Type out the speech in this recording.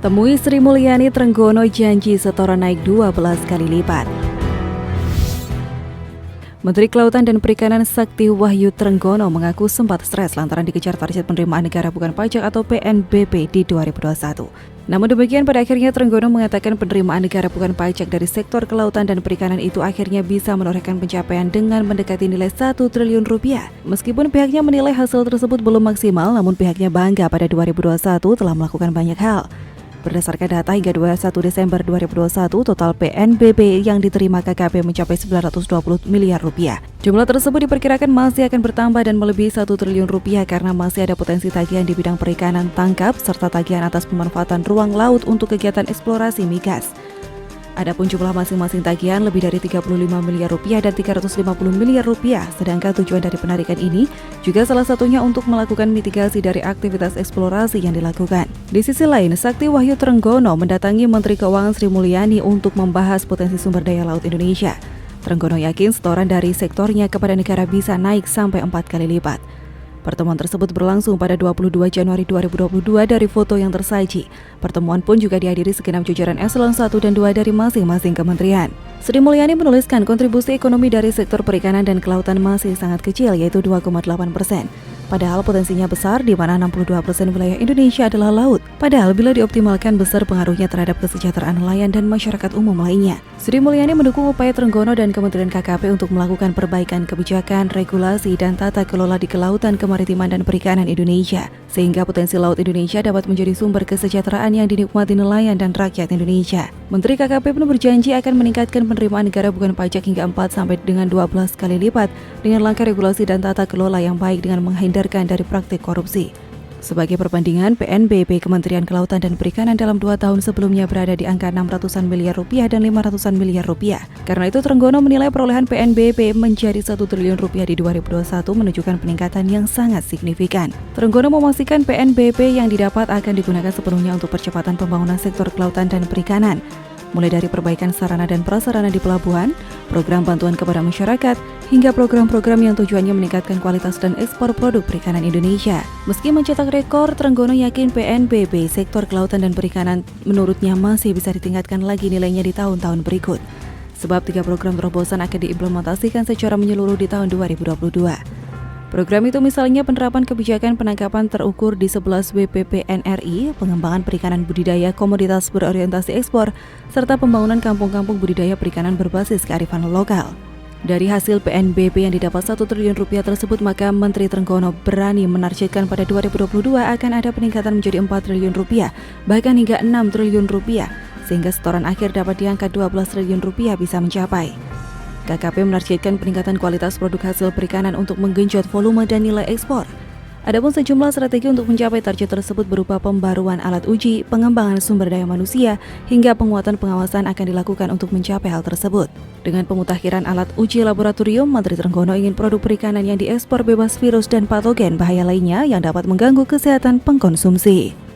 Temui Sri Mulyani Trenggono janji setoran naik 12 kali lipat. Menteri Kelautan dan Perikanan Sakti Wahyu Trenggono mengaku sempat stres lantaran dikejar target penerimaan negara bukan pajak atau PNBP di 2021. Namun demikian, pada akhirnya Trenggono mengatakan penerimaan negara bukan pajak dari sektor kelautan dan perikanan itu akhirnya bisa menorehkan pencapaian dengan mendekati nilai 1 triliun rupiah. Meskipun pihaknya menilai hasil tersebut belum maksimal, namun pihaknya bangga pada 2021 telah melakukan banyak hal. Berdasarkan data hingga 21 Desember 2021, total PNBP yang diterima KKP mencapai 920 miliar rupiah. Jumlah tersebut diperkirakan masih akan bertambah dan melebihi 1 triliun rupiah karena masih ada potensi tagihan di bidang perikanan tangkap serta tagihan atas pemanfaatan ruang laut untuk kegiatan eksplorasi migas. Adapun jumlah masing-masing tagihan lebih dari 35 miliar rupiah dan 350 miliar rupiah, sedangkan tujuan dari penarikan ini juga salah satunya untuk melakukan mitigasi dari aktivitas eksplorasi yang dilakukan. Di sisi lain, Sakti Wahyu Trenggono mendatangi Menteri Keuangan Sri Mulyani untuk membahas potensi sumber daya laut Indonesia. Trenggono yakin setoran dari sektornya kepada negara bisa naik sampai 4 kali lipat. Pertemuan tersebut berlangsung pada 22 Januari 2022 dari foto yang tersaji. Pertemuan pun juga dihadiri segenap jajaran eselon 1 dan 2 dari masing-masing kementerian. Sri Mulyani menuliskan kontribusi ekonomi dari sektor perikanan dan kelautan masih sangat kecil, yaitu 2,8%. Padahal potensinya besar, di mana 62% wilayah Indonesia adalah laut. Padahal bila dioptimalkan besar pengaruhnya terhadap kesejahteraan nelayan dan masyarakat umum lainnya. Sri Mulyani mendukung upaya Trenggono dan Kementerian KKP untuk melakukan perbaikan kebijakan, regulasi, dan tata kelola di kelautan, kemaritiman, dan perikanan Indonesia, sehingga potensi laut Indonesia dapat menjadi sumber kesejahteraan yang dinikmati nelayan dan rakyat Indonesia. Menteri KKP pun berjanji akan meningkatkan penerimaan negara bukan pajak hingga 4 sampai dengan 12 kali lipat dengan langkah regulasi dan tata kelola yang baik dengan menghindarkan dari praktik korupsi. Sebagai perbandingan, PNBP Kementerian Kelautan dan Perikanan dalam 2 tahun sebelumnya berada di angka 600-an miliar rupiah dan 500-an miliar rupiah. Karena itu Trenggono menilai perolehan PNBP menjadi 1 triliun rupiah di 2021 menunjukkan peningkatan yang sangat signifikan. Trenggono memastikan PNBP yang didapat akan digunakan sepenuhnya untuk percepatan pembangunan sektor kelautan dan perikanan, mulai dari perbaikan sarana dan prasarana di pelabuhan, program bantuan kepada masyarakat, hingga program-program yang tujuannya meningkatkan kualitas dan ekspor produk perikanan Indonesia. Meski mencetak rekor, Trenggono yakin PNBP sektor kelautan dan perikanan menurutnya masih bisa ditingkatkan lagi nilainya di tahun-tahun berikut. Sebab 3 program terobosan akan diimplementasikan secara menyeluruh di tahun 2022. Program itu misalnya penerapan kebijakan penangkapan terukur di 11 WPPNRI, pengembangan perikanan budidaya komoditas berorientasi ekspor, serta pembangunan kampung-kampung budidaya perikanan berbasis kearifan lokal. Dari hasil PNBP yang didapat 1 triliun rupiah tersebut, maka Menteri Trenggono berani menargetkan pada 2022 akan ada peningkatan menjadi 4 triliun rupiah, bahkan hingga 6 triliun rupiah, sehingga setoran akhir dapat di angka 12 triliun rupiah bisa mencapai. KKP menargetkan peningkatan kualitas produk hasil perikanan untuk menggenjot volume dan nilai ekspor. Adapun sejumlah strategi untuk mencapai target tersebut berupa pembaruan alat uji, pengembangan sumber daya manusia, hingga penguatan pengawasan akan dilakukan untuk mencapai hal tersebut. Dengan pemutakhiran alat uji laboratorium, Menteri Trenggono ingin produk perikanan yang diekspor bebas virus dan patogen bahaya lainnya yang dapat mengganggu kesehatan pengkonsumsi.